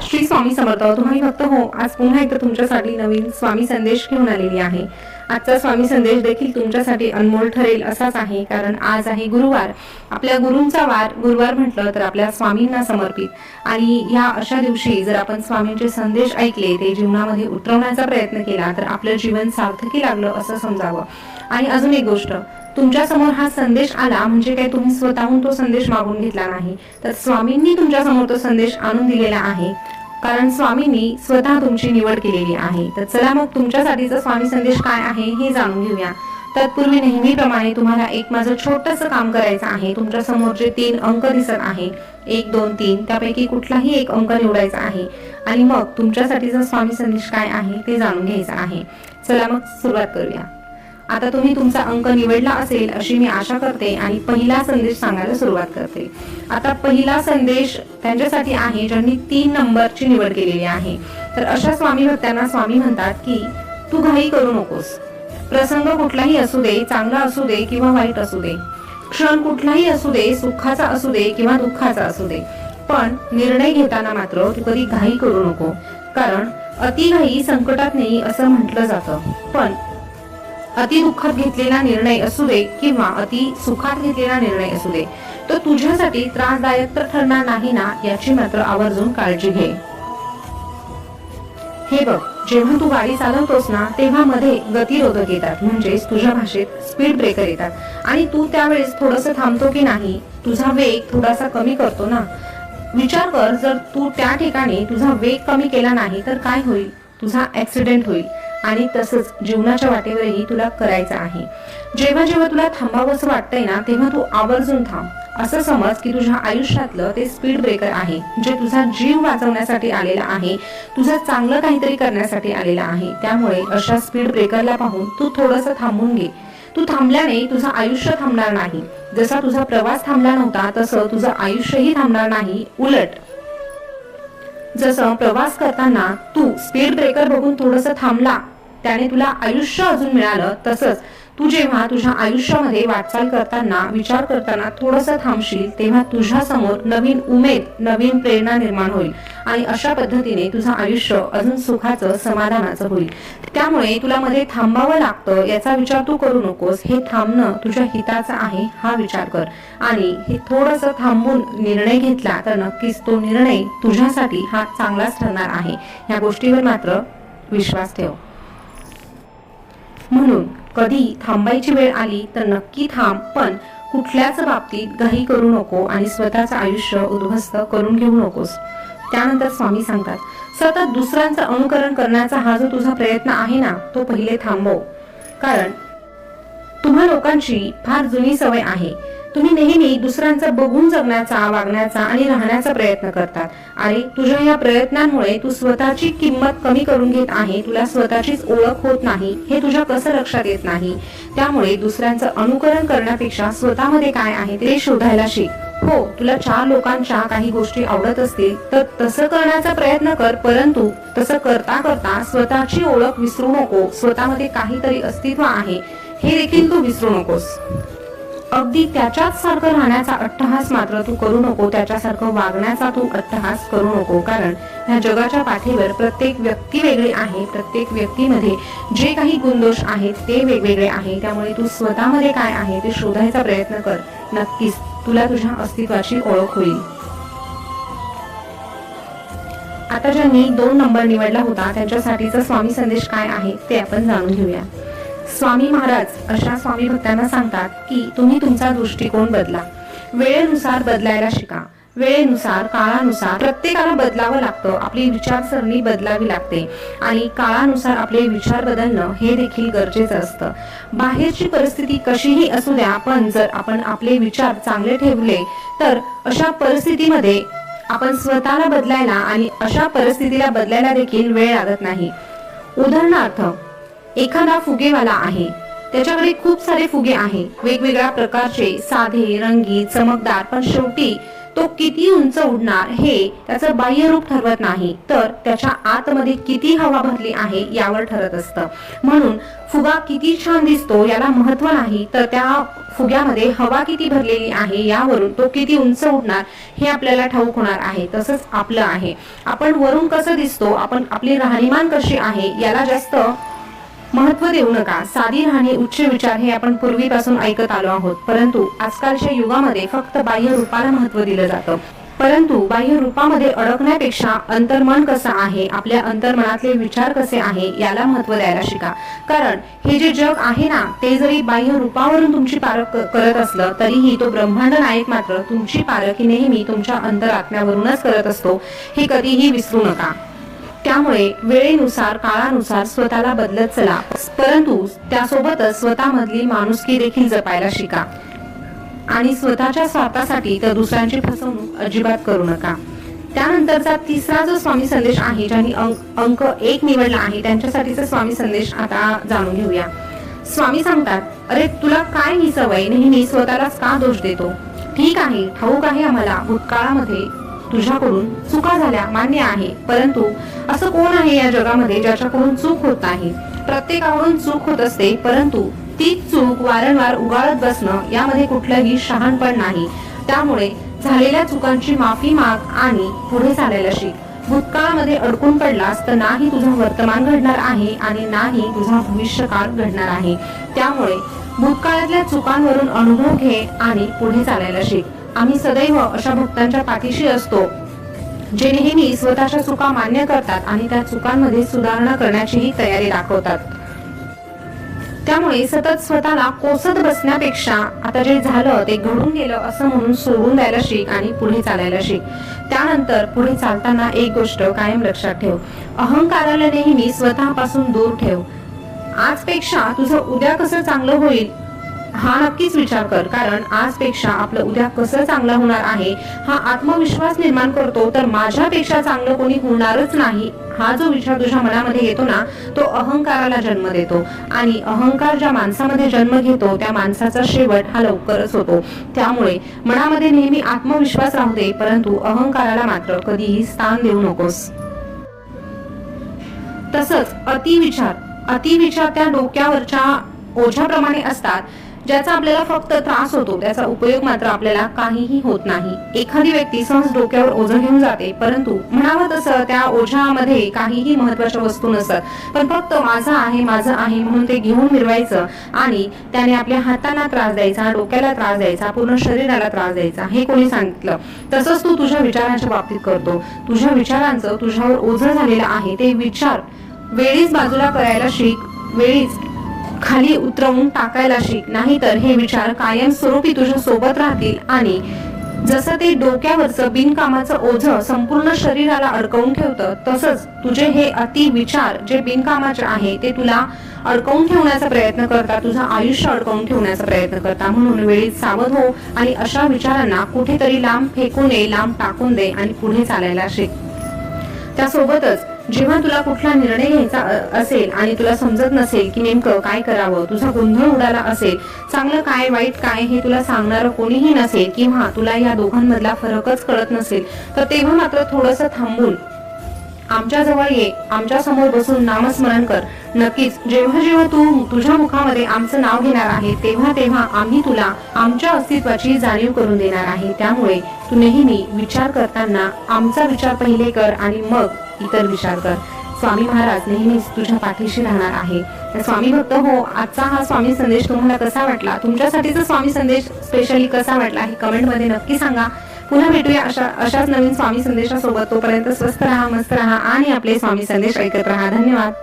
श्री स्वामी समर्थ. तुम्ही भक्त हो, आज पुन्हा एकदा तुमच्यासाठी नवीन स्वामी संदेश घेऊन आलेली आहे. आजचा स्वामी संदेश देखील तुमच्यासाठी अनमोल ठरेल असाच आहे, कारण आज आहे गुरुवार. आपल्या गुरूंचा वार. गुरुवार म्हटलं तर आपल्या स्वामींना समर्पित, आणि या अशा दिवशी जर आपण स्वामींचे संदेश ऐकले, ते जीवनामध्ये उतरवण्याचा प्रयत्न केला, तर आपलं जीवन सार्थकी लागलं असं समजावं. आणि अजून एक गोष्ट, तुमच्या समोर हा संदेश आला म्हणजे काय तुम्ही स्वतःहून तो संदेश मागून घेतला नाही, तर स्वामींनी तुमच्या समोर तो संदेश आणून दिलेला आहे, कारण स्वामींनी स्वतः तुमची निवड केलेली आहे. तर चला मग तुमच्यासाठीचा स्वामी संदेश काय आहे हे जाणून घेऊया. तत्पूर्वी नेहमीप्रमाणे तुम्हाला एक माझं छोटंसं काम करायचं आहे. तुमच्या समोर जे 3 अंक दिसत आहे, 1 2 3, त्यापैकी कुठलाही एक अंक निवडायचा आहे आणि मग तुमच्यासाठीचा स्वामी संदेश काय आहे ते जाणून घ्यायचं आहे. चला मग सुरुवात करूया. आता तुम्ही तुमचा अंक निवडला असेल अशी मी आशा करते आणि पहिला संदेश सांगायला सुरुवात करते. आता पहिला संदेश त्यांच्यासाठी आहे ज्यांनी 3 नंबरची निवड केलेली आहे. तर अशा स्वामी भक्तांना स्वामी म्हणतात की तू घाई करू नकोस. प्रसंग कुठलाही असू दे, चांगला असू दे किंवा वाईट असू दे, क्षण कुठलाही असू दे, सुखाचा असू दे किंवा दुःखाचा असू दे, पण निर्णय घेताना मात्र तू कधी घाई करू नको. कारण अति घाई संकटात नाही असं म्हटलं जातं, पण अति दुःखात घेतलेला निर्णय असू दे किंवा अति सुखात घेतलेला निर्णय असू दे, तो तुझ्यासाठी त्रासदायक तर ठरणार नाही ना, याची मात्र आवर्जून काळजी घे. हे बघ, जेव्हा तू गाडी चालवतोस ना, तेव्हा मध्ये गतिरोधक येतात, म्हणजेच तुझ्या भाषेत स्पीड ब्रेकर येतात, आणि तू त्यावेळेस थोडंसं थांबतो की नाही, तुझा वेग थोडासा कमी करतो ना. विचार कर, जर तू त्या ठिकाणी तुझा वेग कमी केला नाही तर काय होईल? तुझा ऍक्सिडेंट होईल. आणि तसंच जीवनाच्या वाटेवरही तुला करायचं आहे. जेव्हा जेव्हा तुला थांबावंसं वाटतंय ना, तेव्हा तू आवर्जून थांब. असं समज की तुझ्या आयुष्यातलं ते स्पीड ब्रेकर आहे, जे तुझा जीव वाचवण्यासाठी आलेला आहे, तुझं चांगलं काहीतरी करण्यासाठी आलेला आहे. त्यामुळे अशा स्पीड ब्रेकरला पाहून तू थोडंसं थांबून घे. तू थांबल्याने तुझं आयुष्य थांबणार नाही. जसा तुझा प्रवास थांबला नव्हता, तसं तुझं आयुष्यही थांबणार नाही. उलट, जसं प्रवास करताना तू स्पीड ब्रेकर बघून थोडंसं थांबला, त्याने तुला आयुष्य अजून मिळालं, तसंच तू जेव्हा तुझ्या आयुष्यामध्ये वाटचाल करताना, विचार करताना थोडंसं थांबशील, तेव्हा तुझ्या समोर नवीन उमेद, नवीन प्रेरणा निर्माण होईल, आणि अशा पद्धतीने तुझं आयुष्य अजून सुखाचं, समाधानाचं होईल. त्यामुळे तुला मध्ये थांबावं लागतं याचा विचार तू करू नकोस. हे थांबणं तुझ्या हिताचं आहे हा विचार कर, आणि हे थोडंसं थांबून निर्णय घेतला तर नक्कीच तो निर्णय तुझ्यासाठी हा चांगलाच ठरणार आहे. या गोष्टीवर मात्र विश्वास ठेव. म्हणून कधी थांबायची वेळ आली तर नक्की थांब, पण कुठल्याच बाबतीत घाई करू नको आणि स्वतःचं आयुष्य उद्ध्वस्त करून घेऊ नकोस. त्यानंतर स्वामी सांगतात, सतत दुसऱ्यांचं अनुकरण करण्याचा हा जो तुझा प्रयत्न आहे ना, तो पहिले थांबव. कारण तुम्हा लोकांची फार जुनी सवय आहे. तुम्ही नेहमी दुसऱ्यांचं बघून जगण्याचा, वागण्याचा आणि राहण्याचा प्रयत्न करतात. आणि तुझ्या या प्रयत्नांमुळे तू स्वतःची किंमत कमी करून घेत आहे. तुला स्वतःचीच ओळख होत नाही, हे तुझ्या कसं लक्षात येत नाही. त्यामुळे दुसऱ्यांचं अनुकरण करण्यापेक्षा स्वतःमध्ये काय आहे ते शोधायला शिक. हो, तुला 4 लोकांच्या काही गोष्टी आवडत असतील तर तसं करण्याचा प्रयत्न कर, परंतु तसं करता करता स्वतःची ओळख विसरू नको. स्वतःमध्ये काहीतरी अस्तित्व आहे हे देखील तू विसरू नकोस. अगदी त्याच्याच सारखं राहण्याचा अट्टहास मात्र तू करू नको. त्याच्यासारखं वागण्याचा तू अट्टहास करू नको. कारण ह्या जगाच्या पाठीवर प्रत्येक व्यक्ती वेगळी आहे. प्रत्येक व्यक्तीमध्ये जे काही गुणदोष आहेत ते वेगवेगळे आहे. त्यामुळे तू स्वतःमध्ये काय आहे ते शोधायचा प्रयत्न कर. नक्कीच तुला तुझ्या अस्तित्वाची ओळख होईल. आता ज्यांनी 2 नंबर निवडला होता त्यांच्यासाठीचा स्वामी संदेश काय आहे ते आपण जाणून घेऊया. स्वामी महाराज अशा स्वामी भक्तांना सांगतात की तुम्ही तुमचा दृष्टिकोन बदला. वेळेनुसार बदलायला शिका. वेळेनुसार, काळानुसार प्रत्येकाला बदलावं लागतं. आपली विचारसरणी बदलावी लागते, आणि काळानुसार आपले विचार बदलणं हे देखील गरजेचं असतं. बाहेरची परिस्थिती कशीही असू द्या, पण जर आपण आपले विचार चांगले ठेवले तर अशा परिस्थितीमध्ये आपण स्वतःला बदलायला आणि अशा परिस्थितीला बदलायला देखील वेळ लागत नाही. उदाहरणार्थ, एखादा फुगेवाला आहे, त्याच्याकडे खूप सारे फुगे आहे, वेगवेगळ्या प्रकारचे, साधे, रंगीत, चमकदार, पण शेवटी तो किती उंच उडणार हे त्याचं बाह्य रूप ठरवत नाही, तर त्याच्या आतमध्ये किती हवा भरली आहे यावर ठरत असतं. म्हणून फुगा किती छान दिसतो याला महत्व नाही, तर त्या फुग्यामध्ये हवा किती भरलेली आहे यावरून तो किती उंच उडणार हे आपल्याला ठाऊक होणार आहे. तसंच आपलं आहे, आपण वरून कसं दिसतो, आपण आपली राहणीमान कशी आहे याला जास्त महत्व देऊ नका. साधी राहणी, उच्च विचार हे आपण पूर्वीपासून ऐकत आलो आहोत, परंतु आजकालच्या युगामध्ये फक्त बाह्य रूपाला महत्व दिलं जातं. परंतु बाह्य रूपामध्ये अडकण्यापेक्षा अंतर्मन कसं आहे, आपल्या अंतर्मनातले विचार कसे आहे याला महत्व द्यायला शिका. कारण हे जे जग आहे ना, ते जरी बाह्य रूपावरून तुमची पारख करत असलं तरीही तो ब्रह्मांड नायक मात्र तुमची पारखी नेहमी तुमच्या अंतरात्म्यावरूनच करत असतो, हे कधीही विसरू नका. त्यामुळे वेळेनुसार, काळानुसार स्वतःला बदलत चला, परंतु त्यासोबतच स्वतःमधली माणुसकी देखील जपायला शिका. आणि स्वतःच्या स्वार्थासाठी तर दुसऱ्यांची फसवणूक अजिबात करू नका. त्यानंतरचा तिसरा जो स्वामी संदेश आहे, ज्यांनी अंक 1 निवडला आहे, त्यांच्यासाठीचा स्वामी संदेश आता जाणून घेऊया. स्वामी सांगतात, अरे तुला काय ही सवय, नेहमी स्वतःलाच का दोष देतो? ठीक आहे, ठाऊक आहे आम्हाला, भूतकाळामध्ये तुझ्याकडून चुका झाल्या, मान्य आहे, परंतु असं कोण आहे या जगामध्ये ज्याच्याकडून चूक होत नाही? प्रत्येकाकडून चूक होत असते, परंतु तीच चूक वारंवार उगाळत बसणं यामध्ये कुठलंही शहाणपण नाही. त्यामुळे झालेल्या चुकांची माफी माग आणि पुढे चालायला शिक. भूतकाळामध्ये अडकून पडलास तर नाही तुझा वर्तमान घडणार आहे आणि नाही तुझा भविष्यकाळ घडणार आहे. त्यामुळे भूतकाळातल्या चुकांवरून अनुभव घे आणि पुढे चालायला शिक. आम्ही सदैव अशा भक्तांच्या पाठीशी असतो जे नेहमी स्वतःच्या चुका मान्य करतात आणि त्या चुकांमध्ये सुधारणा करण्याचीही तयारी दाखवतात. त्यामुळे सतत स्वतःला कोसत बसण्यापेक्षा आता जे झालं ते घडून गेलं असं म्हणून सोडून द्यायला शिक आणि पुढे चालायला शिक. त्यानंतर पुढे चालताना एक गोष्ट कायम लक्षात ठेव, अहंकाराला नेहमी स्वतःपासून दूर ठेव. आजपेक्षा तुझं उद्या कसं चांगलं होईल हा नक्कीच विचार कर, कारण आजपेक्षा आपलं उद्या कसं चांगलं होणार आहे हा आत्मविश्वास निर्माण करतो. तर माझ्यापेक्षा चांगलं कोणी होणारच नाही हा जो विचार तुझ्या मनामध्ये येतो ना, तो अहंकाराला जन्म देतो आणि अहंकार ज्या माणसामध्ये जन्म घेतो त्या माणसाचा शेवट हा लवकरच होतो. त्यामुळे मनामध्ये नेहमी आत्मविश्वास राहू दे, परंतु अहंकाराला मात्र कधीही स्थान देऊ नकोस. तसंच अतिविचार त्या डोक्यावरच्या ओझ्याप्रमाणे असतात, ज्याचा आपल्याला फक्त त्रास होतो, त्याचा उपयोग मात्र आपल्याला काहीही होत नाही. एखादी व्यक्ती सहज डोक्यावर ओझं घेऊन जाते, परंतु म्हणावं तसं त्या ओझ्यामध्ये काहीही महत्वाच्या वस्तू नसतात, पण फक्त माझं आहे म्हणून ते घेऊन मिरवायचं आणि त्याने आपल्या हाताला त्रास द्यायचा, डोक्याला त्रास द्यायचा, पूर्ण शरीराला त्रास द्यायचा. हे कोणी सांगितलं? तसंच तू तुझ्या विचारांच्या बाबतीत करतो. तुझ्या विचारांचं तुझ्यावर ओझं झालेलं आहे ते विचार वेळीच बाजूला करायला शिक, वेळीच खाली उतरवून टाकायला शिक, नाहीतर हे विचार कायमस्वरूपी तुझ्या सोबत राहतील आणि जसं ते डोक्यावरचं बिनकामाचं ओझं संपूर्ण शरीराला अडकवून ठेवतं, तसंच तुझे हे अति विचार जे बिनकामाचे आहे ते तुला अडकवून ठेवण्याचा प्रयत्न करतात, तुझं आयुष्य अडकवून ठेवण्याचा प्रयत्न करतात. म्हणून वेळीच सावध हो आणि अशा विचारांना कुठेतरी लांब फेकून दे, लांब टाकून दे आणि पुढे चालायला शिक. त्यासोबतच जेव्हा तुला कुठला निर्णय घ्यायचा असेल आणि तुला समजत नसेल की नेमकं काय करावं, तुझा गोंधळ उडाला असेल, चांगलं काय वाईट काय हे तुला सांगणारं कोणीही नसेल किंवा तुला या दोघांमधला फरकच कळत नसेल, तर तेव्हा मात्र थोडंसं थांबून आमच्या जवळ ये, आमच्या समोर बसून नामस्मरण कर. नक्कीच जेव्हा जेव्हा तू तुझ्या मुखामध्ये आमचं नाव घेणार आहे तेव्हा तेव्हा आम्ही तुला आमच्या अस्तित्वाची जाणीव करून देणार आहे. त्यामुळे तू नेहमी विचार करताना आमचा विचार पहिले कर आणि मग इतर विचार कर. स्वामी महाराज नेहमीच तुझ्या पाठीशी राहणार आहे. स्वामी भक्त हो, आजचा हा स्वामी संदेश तुम्हाला कसा वाटला, तुमच्यासाठीचा स्वामी संदेश स्पेशली कसा वाटला हे कमेंटमध्ये नक्की सांगा. पुन्हा भेटूया अशाच नवीन स्वामी संदेशासोबत. तोपर्यंत स्वस्थ राहा, मस्त राहा आणि आपले स्वामी संदेश ऐकत राहा. धन्यवाद.